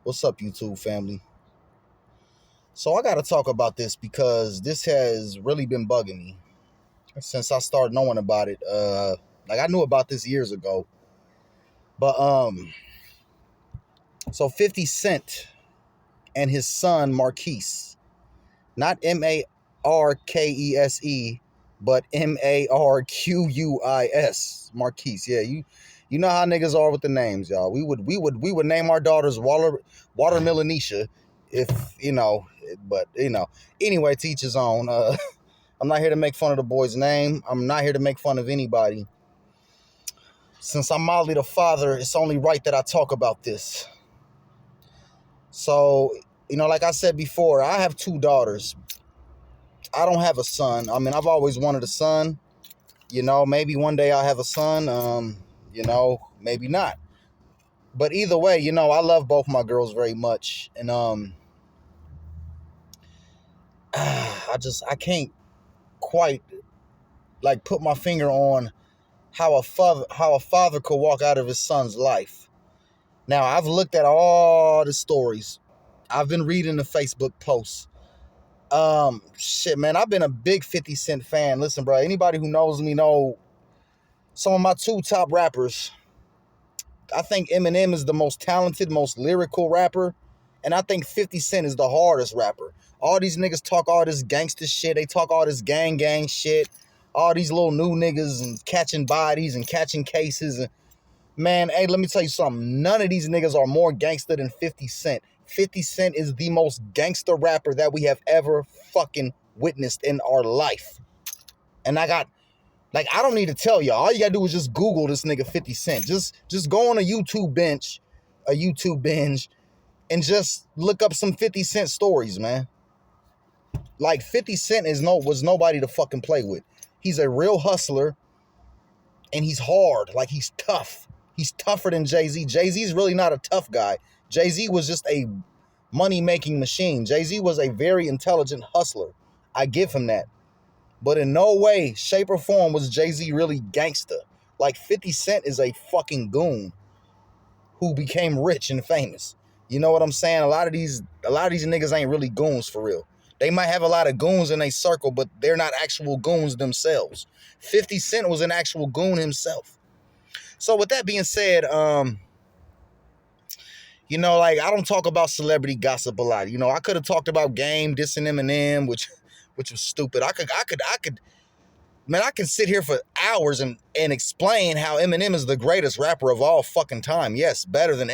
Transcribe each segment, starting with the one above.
What's up, YouTube family? So I got to talk about this because this has really been bugging me since I started knowing about it. Like I knew about this years ago, but so 50 Cent and his son Marquise, not Markese, but Marquis, Marquise. Yeah, you know how niggas are with the names, y'all. We would name our daughters Watermelonisha if but anyway, to each his own. I'm not here to make fun of the boy's name. I'm not here to make fun of anybody. Since I'm mildly the father, it's only right that I talk about this. So, like I said before, I have two daughters. I don't have a son. I mean, I've always wanted a son. Maybe one day I'll have a son. Maybe not. But either way, I love both my girls very much. And I can't quite like put my finger on how a father could walk out of his son's life. Now, I've looked at all the stories. I've been reading the Facebook posts. Shit, man, I've been a big 50 Cent fan. Listen, bro, anybody who knows me know some of my two top rappers. I think Eminem is the most talented, most lyrical rapper. And I think 50 Cent is the hardest rapper. All these niggas talk all this gangster shit. They talk all this gang shit. All these little new niggas and catching bodies and catching cases. And man, hey, let me tell you something. None of these niggas are more gangster than 50 Cent. 50 Cent is the most gangster rapper that we have ever fucking witnessed in our life. And I don't need to tell y'all. All you gotta do is just Google this nigga 50 Cent. Just go on a YouTube binge, and just look up some 50 Cent stories, man. Like 50 Cent was nobody to fucking play with. He's a real hustler, and he's hard. Like he's tough. He's tougher than Jay-Z. Jay-Z's really not a tough guy. Jay-Z was just a money-making machine. Jay-Z was a very intelligent hustler. I give him that. But in no way, shape, or form was Jay-Z really gangster. Like 50 Cent is a fucking goon who became rich and famous. You know what I'm saying? A lot of these niggas ain't really goons for real. They might have a lot of goons in their circle, but they're not actual goons themselves. 50 Cent was an actual goon himself. So with that being said, like I don't talk about celebrity gossip a lot. I could have talked about Game dissing Eminem, which was stupid. I can sit here for hours and explain how Eminem is the greatest rapper of all fucking time. Yes, better than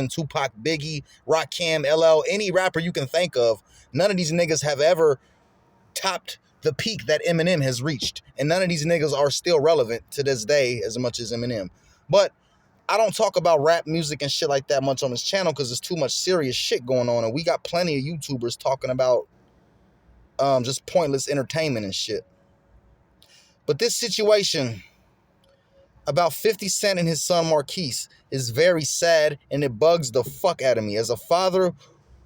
Tupac, Biggie, Rakim, LL, any rapper you can think of. None of these niggas have ever topped the peak that Eminem has reached. And none of these niggas are still relevant to this day as much as Eminem. But I don't talk about rap music and shit like that much on this channel because there's too much serious shit going on. And we got plenty of YouTubers talking about just pointless entertainment and shit. But this situation about 50 Cent and his son Marquise is very sad, and it bugs the fuck out of me. As a father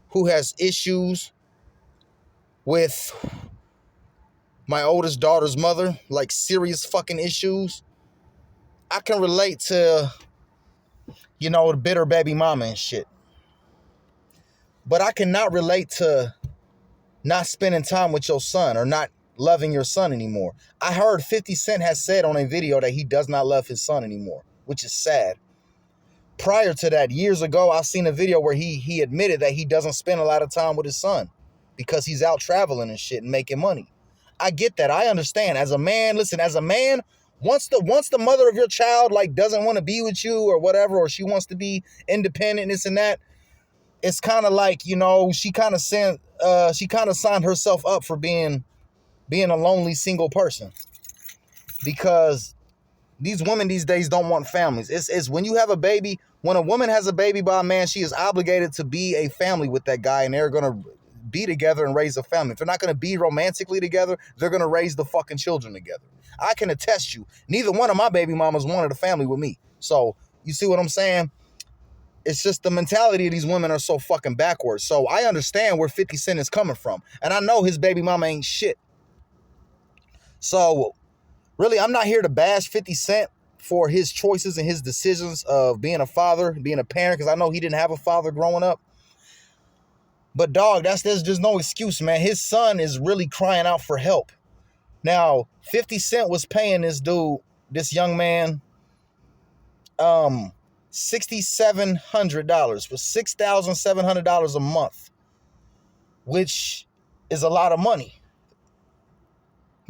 who has issues with my oldest daughter's mother, like serious fucking issues, I can relate to, the bitter baby mama and shit. But I cannot relate to not spending time with your son or not loving your son anymore. I heard 50 Cent has said on a video that he does not love his son anymore, which is sad. Prior to that, years ago, I've seen a video where he admitted that he doesn't spend a lot of time with his son because he's out traveling and shit and making money. I get that. I understand. As a man, once the mother of your child like doesn't want to be with you or whatever, or she wants to be independent, this and that, it's kind of like, she kind of signed herself up for being a lonely single person, because these women these days don't want families. It's when you have a baby, when a woman has a baby by a man, she is obligated to be a family with that guy, and they're going to be together and raise a family. If they're not going to be romantically together, they're going to raise the fucking children together. I can attest you, neither one of my baby mamas wanted a family with me. So you see what I'm saying? It's just the mentality of these women are so fucking backwards. So I understand where 50 Cent is coming from. And I know his baby mama ain't shit. So really, I'm not here to bash 50 Cent for his choices and his decisions of being a father, being a parent, because I know he didn't have a father growing up. But dog, there's just no excuse, man. His son is really crying out for help. Now, 50 Cent was paying this dude, this young man, $6,700 for $6,700 a month, which is a lot of money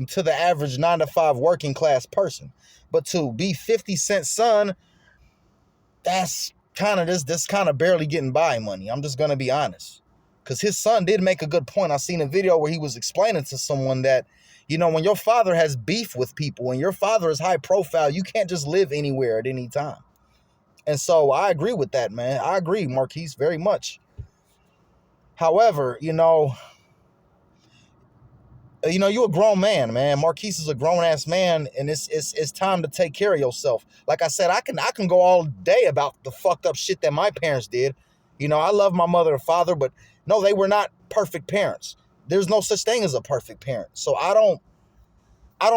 to the average 9-to-5 working class person. But to be 50 Cent's son, that's kind of this kind of barely getting by money. I'm just gonna be honest, because his son did make a good point. I seen a video where he was explaining to someone that, you know, when your father has beef with people and your father is high profile, you can't just live anywhere at any time. And so I agree with that, man. I agree, Marquise, very much. However, you're a grown man, man. Marquise is a grown-ass man, and it's time to take care of yourself. Like I said, I can go all day about the fucked up shit that my parents did. I love my mother and father, but no, they were not perfect parents. There's no such thing as a perfect parent. So I don't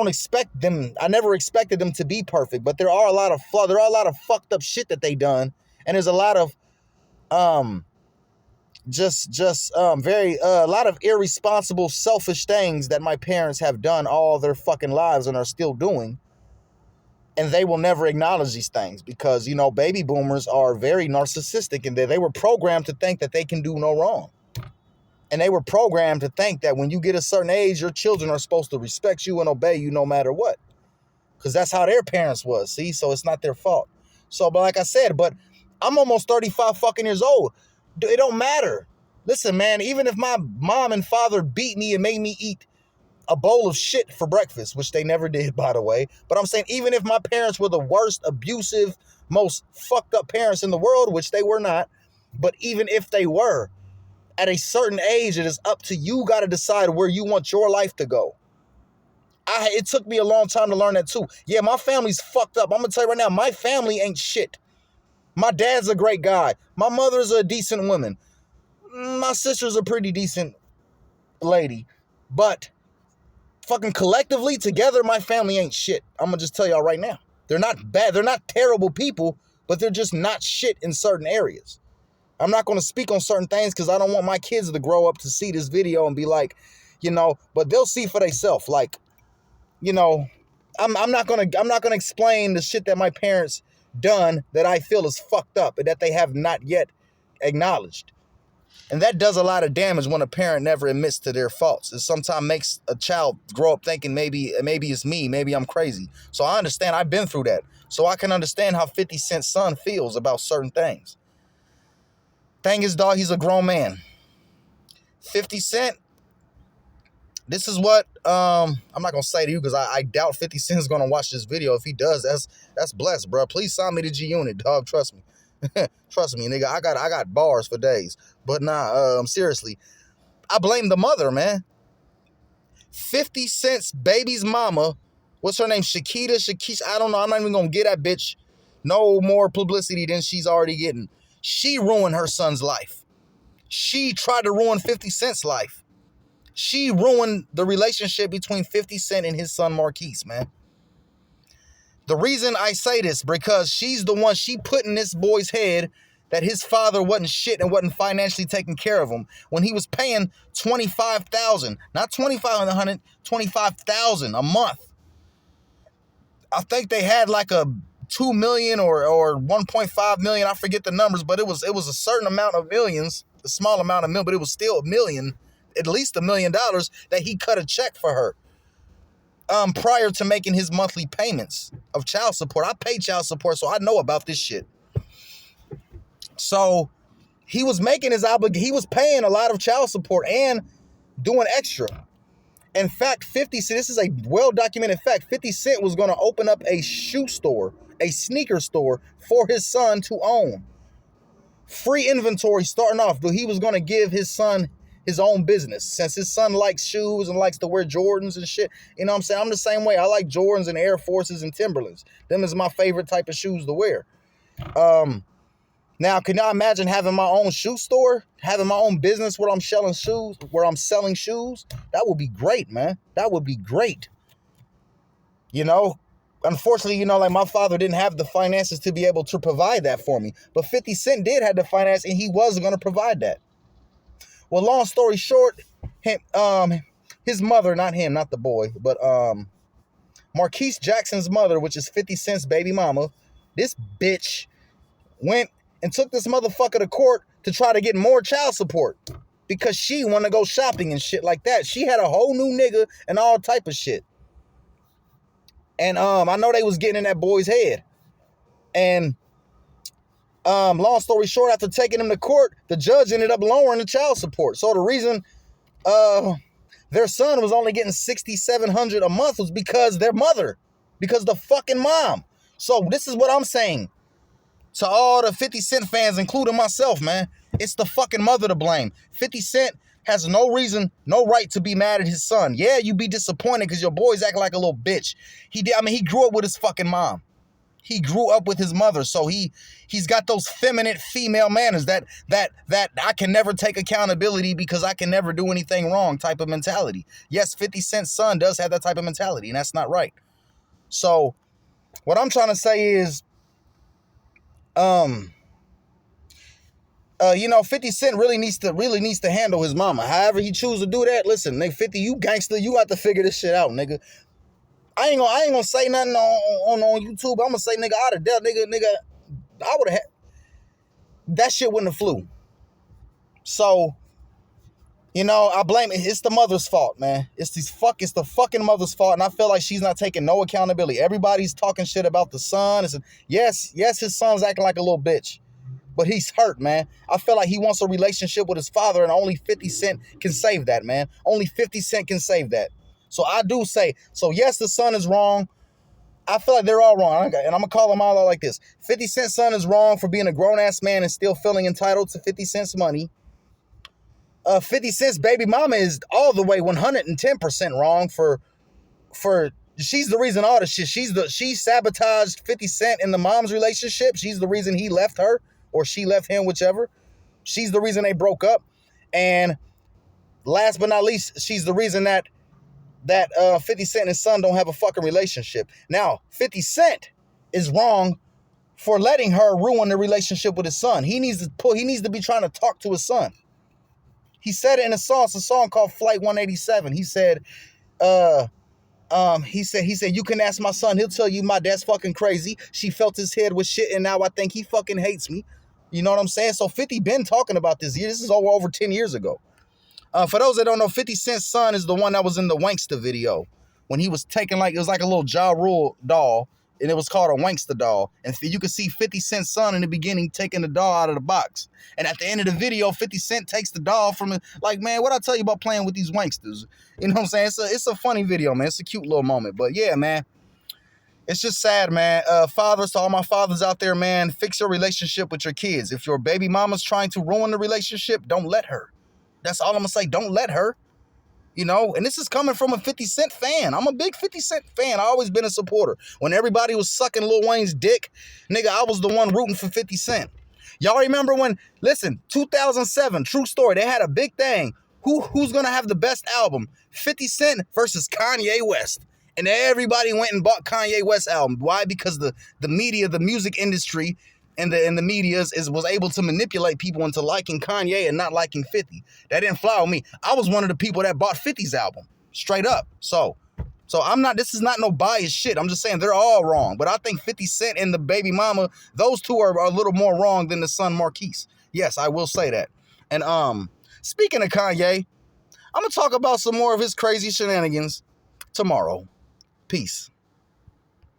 expect them. I never expected them to be perfect, but there are a lot of fucked up shit that they done, and there's a lot of a lot of irresponsible, selfish things that my parents have done all their fucking lives and are still doing. And they will never acknowledge these things because, baby boomers are very narcissistic and they were programmed to think that they can do no wrong. And they were programmed to think that when you get a certain age, your children are supposed to respect you and obey you no matter what. Because that's how their parents was, see? So it's not their fault. So, but like I said, but I'm almost 35 fucking years old. It don't matter. Listen, man, even if my mom and father beat me and made me eat a bowl of shit for breakfast, which they never did, by the way. But I'm saying, even if my parents were the worst, abusive, most fucked up parents in the world, which they were not, but even if they were, at a certain age, it is up to you. Got to decide where you want your life to go. It took me a long time to learn that too. Yeah, my family's fucked up. I'm going to tell you right now, my family ain't shit. My dad's a great guy. My mother's a decent woman. My sister's a pretty decent lady. But fucking collectively, together, my family ain't shit. I'm going to just tell y'all right now. They're not bad. They're not terrible people, but they're just not shit in certain areas. I'm not going to speak on certain things because I don't want my kids to grow up to see this video and be like, but they'll see for themselves. Like, I'm not going to explain the shit that my parents done that I feel is fucked up and that they have not yet acknowledged. And that does a lot of damage when a parent never admits to their faults. It sometimes makes a child grow up thinking maybe it's me, maybe I'm crazy. So I understand. I've been through that. So I can understand how 50 Cent's son feels about certain things. Thing is, dog, he's a grown man. 50 Cent, this is what I'm not going to say to you because I doubt 50 Cent is going to watch this video. If he does, that's blessed, bro. Please sign me to G-Unit, dog. Trust me. Trust me, nigga. I got bars for days. But seriously, I blame the mother, man. 50 Cent's baby's mama, what's her name? Shakisha. I don't know. I'm not even going to get that bitch no more publicity than she's already getting. She ruined her son's life. She tried to ruin 50 Cent's life. She ruined the relationship between 50 Cent and his son Marquise, man. The reason I say this, because she's the one, she put in this boy's head that his father wasn't shit and wasn't financially taking care of him when he was paying $25,000, not $2,500, $25,000 a month. I think they had like a $2 million or $1.5 million. I forget the numbers, but it was a certain amount of millions, a small amount of million, but it was still $1 million, at least $1 million that he cut a check for her. Prior to making his monthly payments of child support. I pay child support, so I know about this shit. So he was making his he was paying a lot of child support and doing extra. In fact, 50 Cent, this is a well-documented fact, 50 Cent was going to open up a shoe store, a sneaker store for his son to own. Free inventory starting off, but he was going to give his son his own business. Since his son likes shoes and likes to wear Jordans and shit, you know what I'm saying? I'm the same way. I like Jordans and Air Forces and Timberlands. Them is my favorite type of shoes to wear. Now, can y'all imagine having my own shoe store? Having my own business where I'm selling shoes? That would be great, man. That would be great. Unfortunately, like my father didn't have the finances to be able to provide that for me. But 50 Cent did have the finance and he was going to provide that. Well, long story short, his mother, not him, not the boy, but Marquise Jackson's mother, which is 50 Cent's baby mama, this bitch went and took this motherfucker to court to try to get more child support because she want to go shopping and shit like that. She had a whole new nigga and all type of shit. And I know they was getting in that boy's head. And long story short, after taking him to court, the judge ended up lowering the child support. So the reason their son was only getting $6,700 a month was because their mother, because the fucking mom. So this is what I'm saying to all the 50 Cent fans, including myself, man. It's the fucking mother to blame. 50 Cent has no reason, no right to be mad at his son. Yeah, you be disappointed because your boy's acting like a little bitch. He grew up with his fucking mom. He grew up with his mother, so he's got those feminine female manners that I can never take accountability because I can never do anything wrong type of mentality. Yes, 50 Cent's son does have that type of mentality, and that's not right. So what I'm trying to say is, 50 Cent really needs to handle his mama. However he choose to do that, listen, nigga, 50, you gangster, you got to figure this shit out, nigga. I ain't gonna say nothing on YouTube. I'm gonna say, nigga, I'd have dealt, nigga, I would have that shit wouldn't have flew. So, I blame it. It's the mother's fault, man. It's the fucking mother's fault, and I feel like she's not taking no accountability. Everybody's talking shit about the son. Yes, his son's acting like a little bitch, but he's hurt, man. I feel like he wants a relationship with his father, and only 50 Cent can save that, man. Only 50 Cent can save that. So I do say, yes, the son is wrong. I feel like they're all wrong. And I'm going to call them all out like this. 50 Cent's son is wrong for being a grown-ass man and still feeling entitled to 50 Cent's money. 50 Cent's baby mama is all the way 110% wrong for she's the reason all this shit. She sabotaged 50 Cent in the mom's relationship. She's the reason he left her, or she left him, whichever. She's the reason they broke up. And last but not least, she's the reason that 50 Cent and his son don't have a fucking relationship. Now, 50 Cent is wrong for letting her ruin the relationship with his son. He needs to be trying to talk to his son. He said it in a song. It's a song called Flight 187. He said, he said, you can ask my son. He'll tell you my dad's fucking crazy. She felt his head with shit, and now I think he fucking hates me. You know what I'm saying? So 50 been talking about this. This is over 10 years ago. For those that don't know, 50 Cent's son is the one that was in the Wanksta video when he was taking it was like a little Ja Rule doll, and it was called a Wanksta doll. And you could see 50 Cent's son in the beginning taking the doll out of the box. And at the end of the video, 50 Cent takes the doll from it. Like, man, what I tell you about playing with these Wanksters? You know what I'm saying? It's a funny video, man. It's a cute little moment. But yeah, man, it's just sad, man. Fathers, to all my fathers out there, man, fix your relationship with your kids. If your baby mama's trying to ruin the relationship, don't let her. That's all I'm going to say. Don't let her, and this is coming from a 50 Cent fan. I'm a big 50 Cent fan. I always been a supporter. When everybody was sucking Lil Wayne's dick, nigga, I was the one rooting for 50 Cent. Y'all remember when, 2007, true story, they had a big thing. Who's going to have the best album? 50 Cent versus Kanye West. And everybody went and bought Kanye West's album. Why? Because the media, the music industry, and the media was able to manipulate people into liking Kanye and not liking 50. That didn't fly with me. I was one of the people that bought 50's album, straight up. So this is not no biased shit. I'm just saying they're all wrong. But I think 50 Cent and the baby mama, those two are a little more wrong than the son Marquise. Yes, I will say that. And speaking of Kanye, I'm going to talk about some more of his crazy shenanigans tomorrow. Peace.